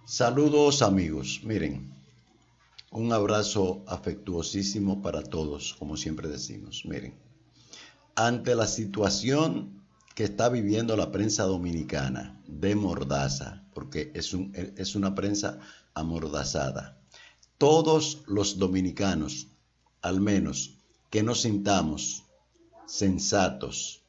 Saludos amigos, miren, un abrazo afectuosísimo para todos, como siempre decimos. Miren, ante la situación que está viviendo la prensa dominicana de mordaza, porque es una prensa amordazada, todos los dominicanos, al menos que nos sintamos sensatos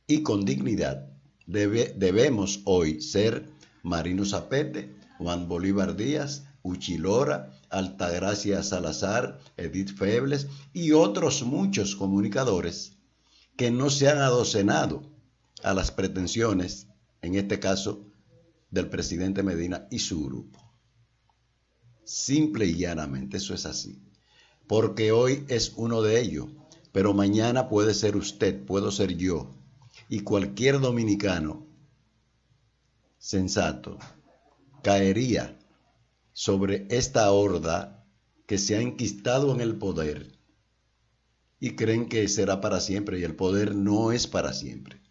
y con dignidad, debemos hoy ser Marino Zapete, Juan Bolívar Díaz, Uchilora, Altagracia Salazar, Edith Febles y otros muchos comunicadores que no se han adocenado a las pretensiones, en este caso, del presidente Medina y su grupo. Simple y llanamente, eso es así. Porque hoy es uno de ellos, pero mañana puede ser usted, puedo ser yo, y cualquier dominicano sensato caería sobre esta horda que se ha enquistado en el poder y creen que será para siempre, y el poder no es para siempre.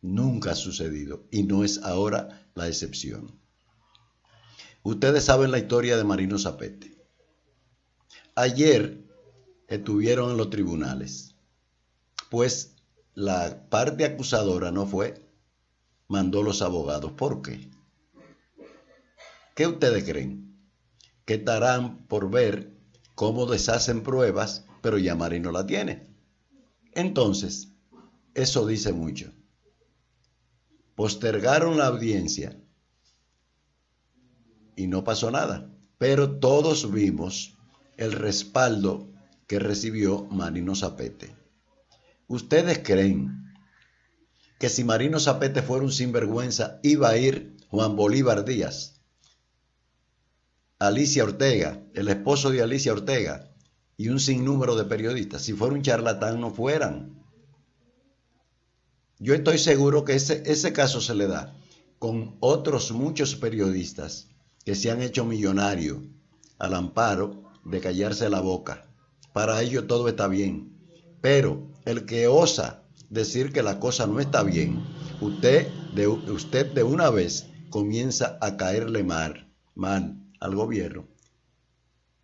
Nunca ha sucedido y no es ahora la excepción. Ustedes saben la historia de Marino Zapete. Ayer estuvieron en los tribunales, pues la parte acusadora no fue, mandó los abogados. ¿Por qué? ¿Qué ustedes creen? Que estarán por ver cómo deshacen pruebas, pero ya Marino la tiene. Entonces, eso dice mucho. Postergaron la audiencia y no pasó nada, pero todos vimos el respaldo que recibió Marino Zapete. ¿Ustedes creen que si Marino Zapete fuera un sinvergüenza iba a ir Juan Bolívar Díaz, Alicia Ortega, el esposo de Alicia Ortega y un sinnúmero de periodistas? Si fuera un charlatán no fueran. Yo estoy seguro que ese caso se le da con otros muchos periodistas que se han hecho millonarios al amparo de callarse la boca. Para ellos todo está bien. Pero el que osa decir que la cosa no está bien, usted de una vez comienza a caerle mal al gobierno,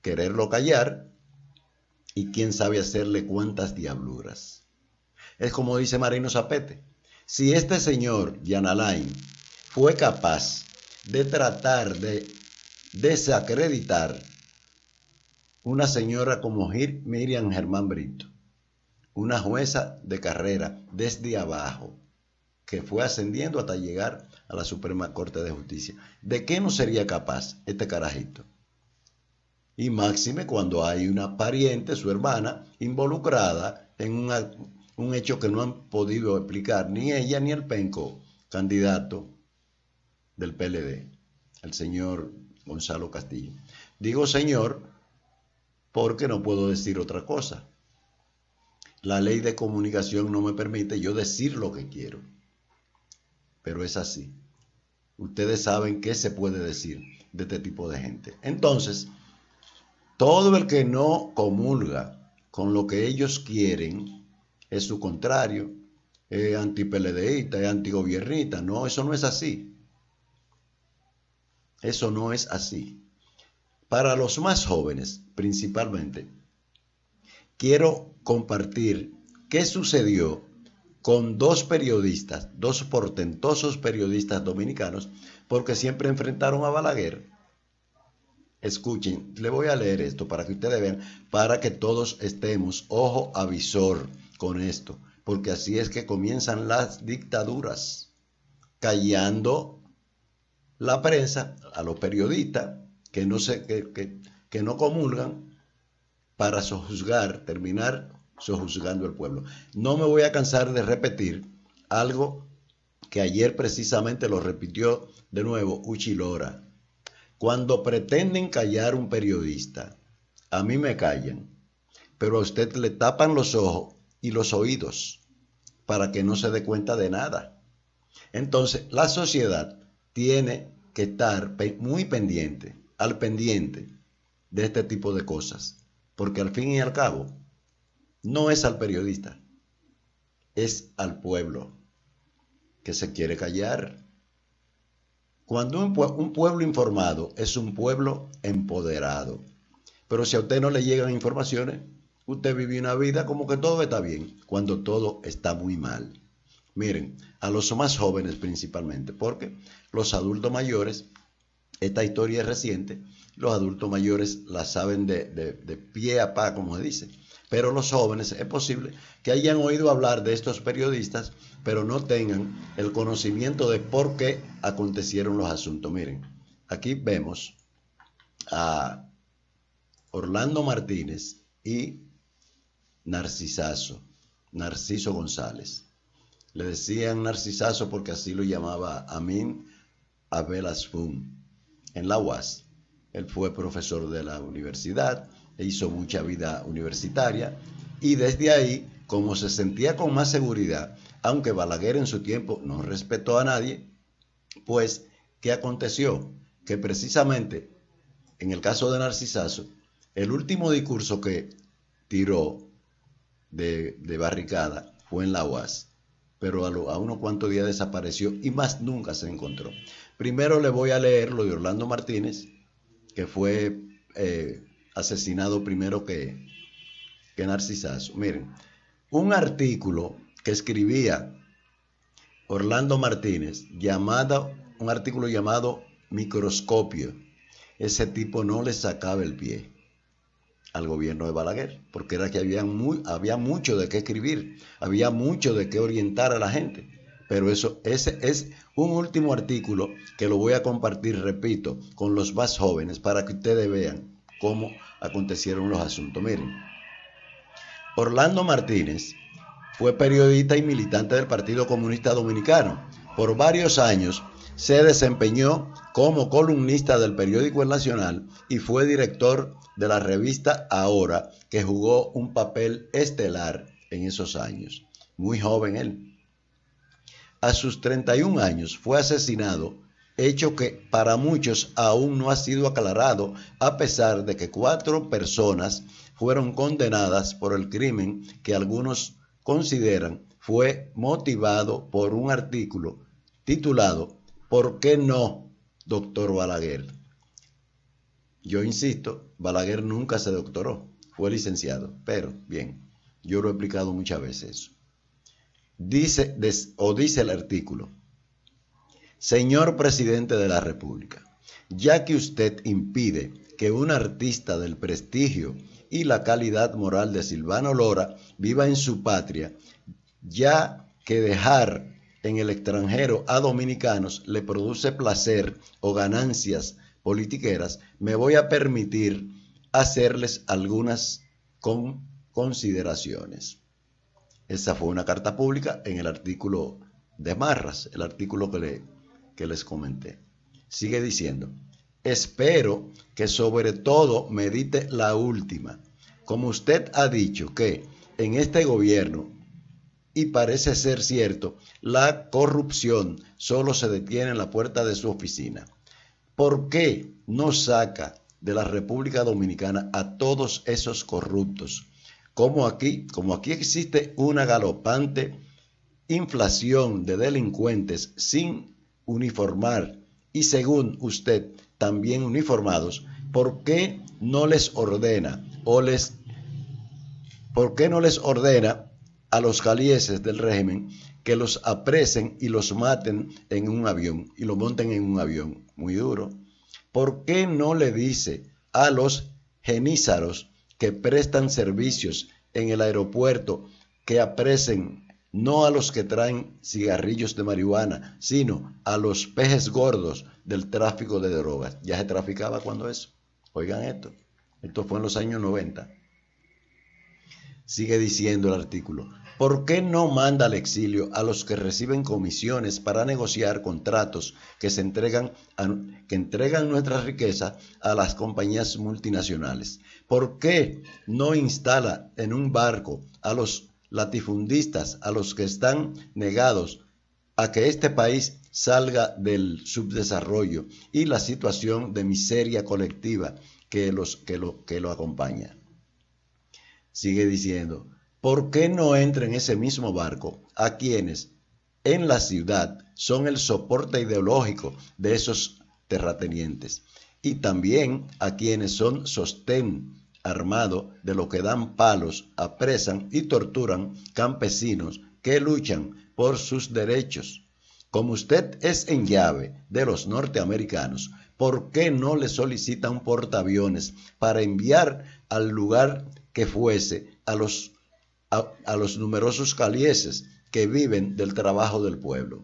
quererlo callar y quién sabe hacerle cuántas diabluras. Es como dice Marino Zapete. Si este señor, Jan Alain, fue capaz de tratar de desacreditar una señora como Miriam Germán Brito, una jueza de carrera desde abajo, que fue ascendiendo hasta llegar a la Suprema Corte de Justicia, ¿de qué no sería capaz este carajito? Y máxime cuando hay una pariente, su hermana, involucrada en un hecho que no han podido explicar ni ella ni el penco candidato del PLD, el señor Gonzalo Castillo. Digo señor porque no puedo decir otra cosa. La ley de comunicación no me permite yo decir lo que quiero, pero es así. Ustedes saben qué se puede decir de este tipo de gente. Entonces, todo el que no comulga con lo que ellos quieren es su contrario, es anti-PLDista, es antigobiernista. No, eso no es así. Eso no es así. Para los más jóvenes, principalmente, quiero compartir qué sucedió con dos periodistas, dos portentosos periodistas dominicanos, porque siempre enfrentaron a Balaguer. Escuchen, le voy a leer esto para que ustedes vean, para que todos estemos ojo a visor con esto, porque así es que comienzan las dictaduras, callando la prensa a los periodistas que no comulgan para sojuzgar, terminar sojuzgando al pueblo. No me voy a cansar de repetir algo que ayer precisamente lo repitió de nuevo Uchilora. Cuando pretenden callar un periodista, a mí me callan, pero a usted le tapan los ojos y los oídos para que no se dé cuenta de nada. Entonces, la sociedad tiene que estar muy pendiente, al pendiente de este tipo de cosas, porque al fin y al cabo, no es al periodista, es al pueblo que se quiere callar. Cuando un pueblo informado es un pueblo empoderado. Pero si a usted no le llegan informaciones, usted vive una vida como que todo está bien, cuando todo está muy mal. Miren, a los más jóvenes principalmente, porque los adultos mayores, esta historia es reciente, los adultos mayores la saben de pie a pa, como se dice. Pero los jóvenes es posible que hayan oído hablar de estos periodistas, pero no tengan el conocimiento de por qué acontecieron los asuntos. Miren, aquí vemos a Orlando Martínez y Narciso González. Le decían Narcisazo porque así lo llamaba Amin Abel Asfun en la UAS. Él fue profesor de la universidad, e hizo mucha vida universitaria y desde ahí, como se sentía con más seguridad, aunque Balaguer en su tiempo no respetó a nadie, pues, ¿qué aconteció? Que precisamente en el caso de Narcisazo, el último discurso que tiró de barricada fue en la UAS, pero a unos cuantos días desapareció y más nunca se encontró. Primero le voy a leer lo de Orlando Martínez, que fue asesinado primero que Narcisazo. Miren, un artículo que escribía Orlando Martínez, un artículo llamado Microscopio, ese tipo no le sacaba el pie al gobierno de Balaguer, porque era que había mucho de qué escribir, había mucho de qué orientar a la gente. Pero ese es un último artículo que lo voy a compartir, repito, con los más jóvenes para que ustedes vean cómo acontecieron los asuntos. Miren, Orlando Martínez fue periodista y militante del Partido Comunista Dominicano. Por varios años se desempeñó como columnista del periódico El Nacional y fue director de la revista Ahora, que jugó un papel estelar en esos años. Muy joven él. A sus 31 años fue asesinado, hecho que para muchos aún no ha sido aclarado, a pesar de que 4 personas fueron condenadas por el crimen que algunos consideran fue motivado por un artículo titulado ¿Por qué no, doctor Balaguer? Yo insisto, Balaguer nunca se doctoró, fue licenciado, pero bien, yo lo he explicado muchas veces eso. Dice el artículo: señor presidente de la República, ya que usted impide que un artista del prestigio y la calidad moral de Silvano Lora viva en su patria, ya que dejar en el extranjero a dominicanos le produce placer o ganancias politiqueras, me voy a permitir hacerles algunas consideraciones. Esa fue una carta pública en el artículo de Marras, el artículo que les comenté. Sigue diciendo: espero que sobre todo medite la última. Como usted ha dicho que en este gobierno, y parece ser cierto, la corrupción solo se detiene en la puerta de su oficina. ¿Por qué no saca de la República Dominicana a todos esos corruptos? Como aquí existe una galopante inflación de delincuentes sin uniformar y, según usted, también uniformados, ¿por qué no les ordena a los calieses del régimen que los apresen y los maten en un avión y lo monten en un avión? Muy duro. ¿Por qué no le dice a los genízaros que prestan servicios en el aeropuerto que apresen no a los que traen cigarrillos de marihuana, sino a los pejes gordos del tráfico de drogas? Ya se traficaba cuando eso. Oigan esto fue en los años 90. Sigue diciendo el artículo: ¿por qué no manda al exilio a los que reciben comisiones para negociar contratos que entregan nuestra riqueza a las compañías multinacionales? ¿Por qué no instala en un barco a los latifundistas, a los que están negados a que este país salga del subdesarrollo y la situación de miseria colectiva que lo acompaña? Sigue diciendo: ¿por qué no entra en ese mismo barco a quienes en la ciudad son el soporte ideológico de esos terratenientes, y también a quienes son sostén armado de lo que dan palos, apresan y torturan campesinos que luchan por sus derechos. Como usted es en llave de los norteamericanos, ¿por qué no le solicita un portaaviones para enviar al lugar que fuese a los numerosos calieses que viven del trabajo del pueblo?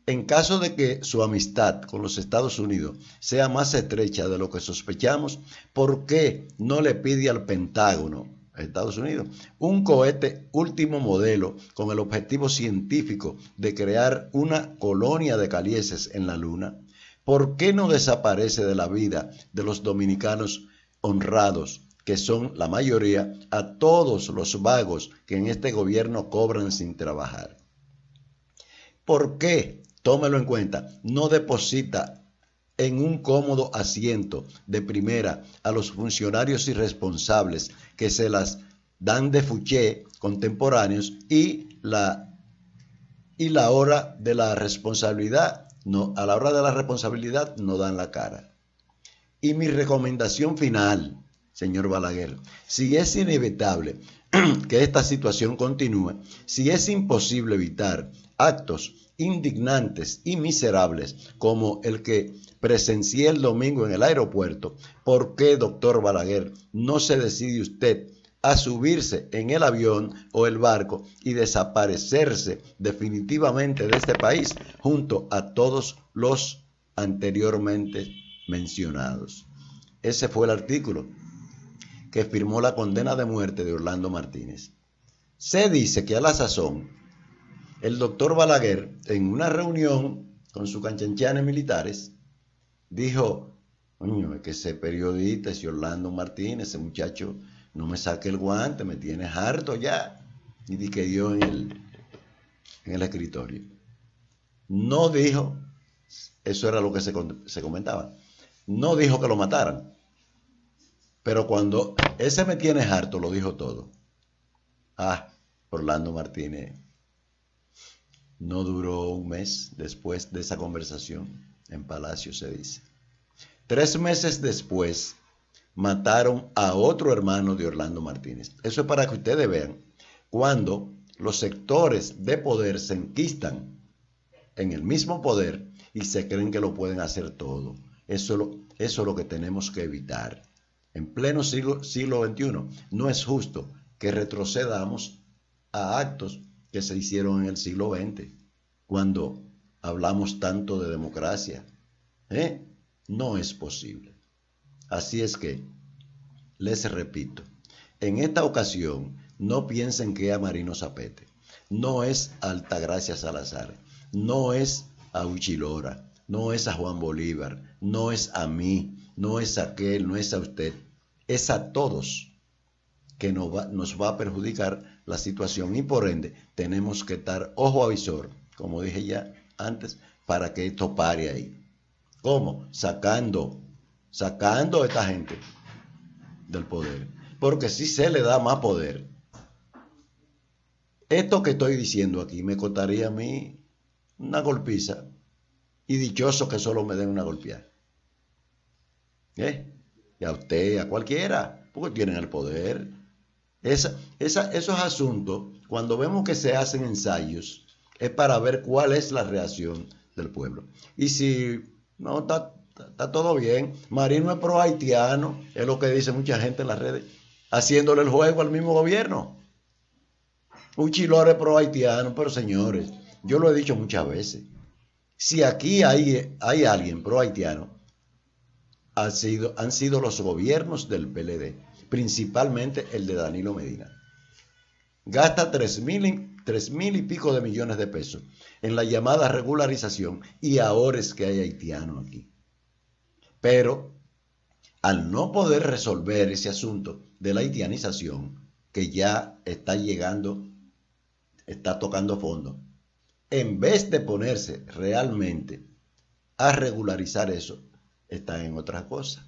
En caso de que su amistad con los Estados Unidos sea más estrecha de lo que sospechamos, ¿por qué no le pide al Pentágono, a Estados Unidos, un cohete último modelo con el objetivo científico de crear una colonia de calieses en la Luna? ¿Por qué no desaparece de la vida de los dominicanos honrados, que son la mayoría, a todos los vagos que en este gobierno cobran sin trabajar? ¿Por qué, tómelo en cuenta, no deposita en un cómodo asiento de primera a los funcionarios irresponsables que se las dan de fuché contemporáneos y la hora de la responsabilidad, no, a la hora de la responsabilidad no dan la cara? Y mi recomendación final, señor Balaguer, si es inevitable que esta situación continúe, si es imposible evitar actos indignantes y miserables como el que presencié el domingo en el aeropuerto, ¿por qué, doctor Balaguer, no se decide usted a subirse en el avión o el barco y desaparecerse definitivamente de este país junto a todos los anteriormente mencionados? Ese fue el artículo que firmó la condena de muerte de Orlando Martínez. Se dice que a la sazón, el doctor Balaguer, en una reunión con sus canchanchanes militares, dijo: coño, es que ese periodista, ese Orlando Martínez, ese muchacho, no me saque el guante, me tienes harto ya. Y di que dio en el escritorio. No dijo, eso era lo que se comentaba, no dijo que lo mataran. Pero cuando ese me tienes harto, lo dijo todo. Orlando Martínez no duró un mes después de esa conversación en Palacio, se dice. 3 meses después, mataron a otro hermano de Orlando Martínez. Eso es para que ustedes vean cuando los sectores de poder se enquistan en el mismo poder y se creen que lo pueden hacer todo. Eso es lo que tenemos que evitar. En pleno siglo XXI, no es justo que retrocedamos a actos que se hicieron en el siglo XX, cuando hablamos tanto de democracia. No es posible. Así es que, les repito, en esta ocasión, no piensen que es a Marino Zapete, no es a Altagracia Salazar, no es a Uchilora, no es a Juan Bolívar, no es a mí, no es a aquel, no es a usted, es a todos que nos va a perjudicar la situación, y por ende tenemos que estar ojo avisor, como dije ya antes, para que esto pare ahí. ¿Cómo? Sacando a esta gente del poder, porque si se le da más poder, esto que estoy diciendo aquí me costaría a mí una golpiza, y dichoso que solo me den una golpeada. Y a usted, a cualquiera, porque tienen el poder. Esos asuntos, cuando vemos que se hacen ensayos, es para ver cuál es la reacción del pueblo. Y si no está todo bien, Marino es pro haitiano, es lo que dice mucha gente en las redes, haciéndole el juego al mismo gobierno. Uchilora es pro haitiano, pero señores, yo lo he dicho muchas veces, si aquí hay alguien pro haitiano, han sido los gobiernos del PLD, principalmente el de Danilo Medina. Gasta 3.000 y pico de millones de pesos en la llamada regularización, y ahora es que hay haitianos aquí. Pero al no poder resolver ese asunto de la haitianización, que ya está llegando, está tocando fondo, en vez de ponerse realmente a regularizar eso, están en otra cosa.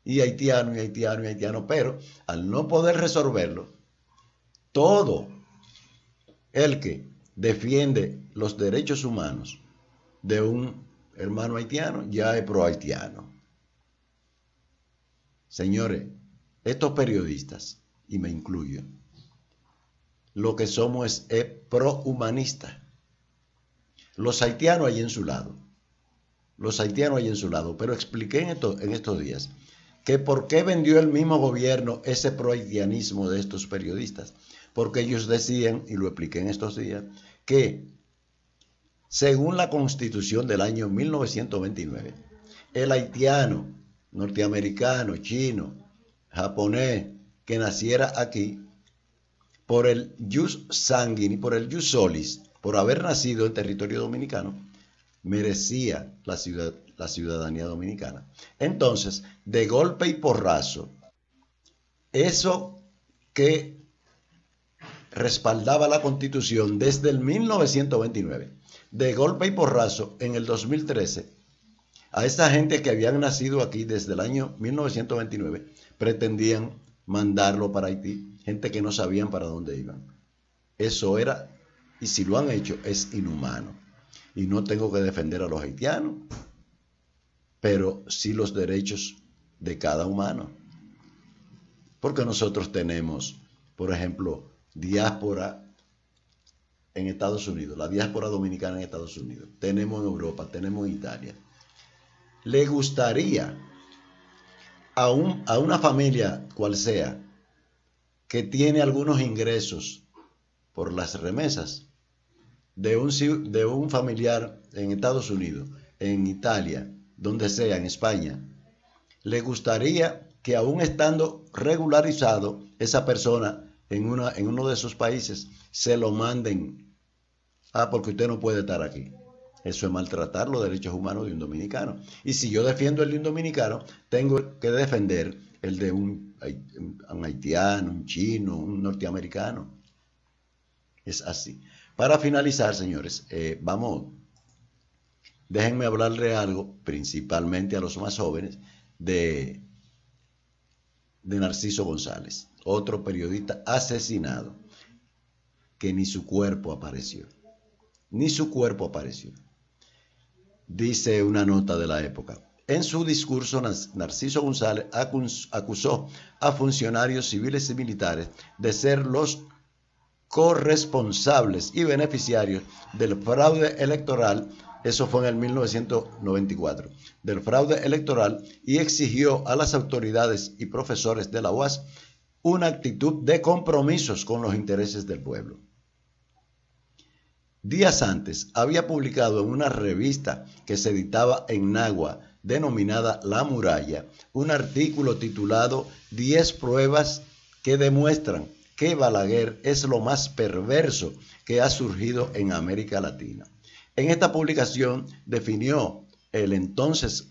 Y haitiano, pero al no poder resolverlo, todo el que defiende los derechos humanos de un hermano haitiano, ya es pro haitiano. Señores, estos periodistas, y me incluyo, lo que somos es pro-humanistas. Los haitianos hay en su lado. Los haitianos hay en su lado. Pero expliqué en estos días que por qué vendió el mismo gobierno ese pro-haitianismo de estos periodistas. Porque ellos decían, y lo expliqué en estos días, que según la Constitución del año 1929, el haitiano, norteamericano, chino, japonés, que naciera aquí, por el jus sanguinis, por el jus solis, por haber nacido en territorio dominicano, merecía la ciudadanía dominicana. Entonces, de golpe y porrazo, eso que respaldaba la Constitución desde el 1929, de golpe y porrazo en el 2013, a esa gente que habían nacido aquí desde el año 1929, pretendían mandarlo para Haití, gente que no sabían para dónde iban. Eso era, y si lo han hecho, es inhumano. Y no tengo que defender a los haitianos, pero sí los derechos de cada humano. Porque nosotros tenemos, por ejemplo, diáspora en Estados Unidos, la diáspora dominicana en Estados Unidos, tenemos en Europa, tenemos en Italia. ¿Le gustaría a una familia cual sea que tiene algunos ingresos por las remesas de un familiar en Estados Unidos, en Italia, donde sea, en España, le gustaría que aún estando regularizado esa persona en uno de esos países se lo manden? Porque usted no puede estar aquí. Eso es maltratar los derechos humanos de un dominicano. Y si yo defiendo el de un dominicano, tengo que defender el de un haitiano, un chino, un norteamericano. Es así. Para finalizar, señores, déjenme hablarle algo, principalmente a los más jóvenes, de Narciso González, otro periodista asesinado, que ni su cuerpo apareció. Ni su cuerpo apareció. Dice una nota de la época. En su discurso, Narciso González acusó a funcionarios civiles y militares de ser los corresponsables y beneficiarios del fraude electoral, eso fue en el 1994, del fraude electoral, y exigió a las autoridades y profesores de la UAS una actitud de compromisos con los intereses del pueblo. Días antes había publicado en una revista que se editaba en Nagua, denominada La Muralla, un artículo titulado 10 pruebas que demuestran que Balaguer es lo más perverso que ha surgido en América Latina. En esta publicación definió al entonces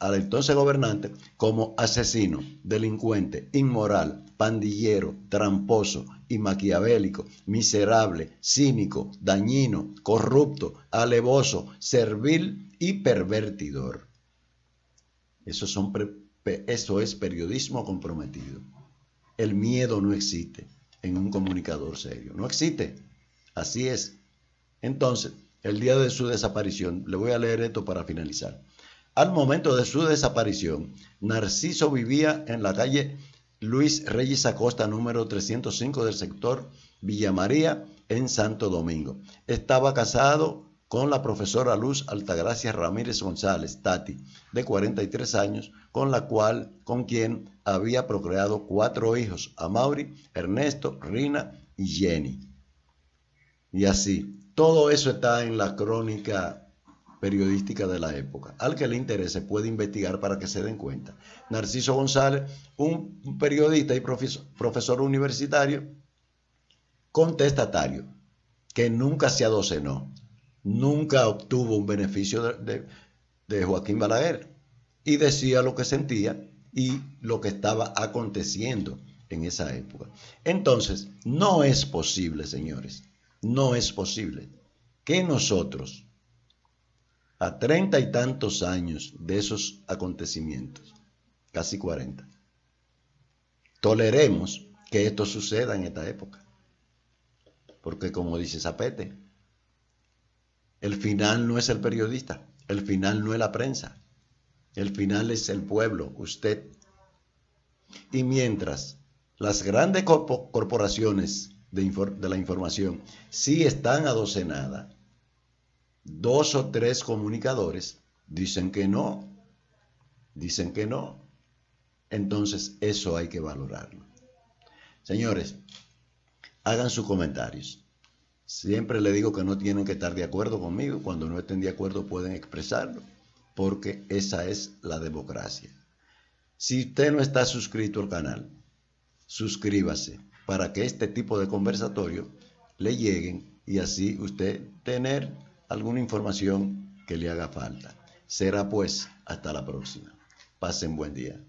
gobernante como asesino, delincuente, inmoral, pandillero, tramposo y maquiavélico, miserable, cínico, dañino, corrupto, alevoso, servil y pervertidor. Eso es periodismo comprometido. El miedo no existe en un comunicador serio. No existe. Así es. Entonces, el día de su desaparición, le voy a leer esto para finalizar. Al momento de su desaparición, Narciso vivía en la calle Luis Reyes Acosta, número 305 del sector Villa María, en Santo Domingo. Estaba casado con la profesora Luz Altagracia Ramírez González, Tati, de 43 años, con quien había procreado 4 hijos, Amaury, Ernesto, Rina y Jenny. Y así, todo eso está en la crónica periodística de la época. Al que le interese puede investigar para que se den cuenta. Narciso González, un periodista y profesor universitario contestatario, que nunca se adocenó, nunca obtuvo un beneficio de Joaquín Balaguer, y decía lo que sentía y lo que estaba aconteciendo en esa época. Entonces, no es posible, señores, no es posible que nosotros, a 30 y tantos años de esos acontecimientos, casi 40, toleremos que esto suceda en esta época. Porque como dice Zapete, El final no es el periodista, el final no es la prensa, el final es el pueblo, usted. Y mientras las grandes corporaciones de la información sí están adocenadas, 2 o 3 comunicadores dicen que no, entonces eso hay que valorarlo. Señores, hagan sus comentarios. Siempre le digo que no tienen que estar de acuerdo conmigo. Cuando no estén de acuerdo pueden expresarlo, porque esa es la democracia. Si usted no está suscrito al canal, suscríbase para que este tipo de conversatorios le lleguen y así usted tener alguna información que le haga falta. Será pues hasta la próxima. Pasen buen día.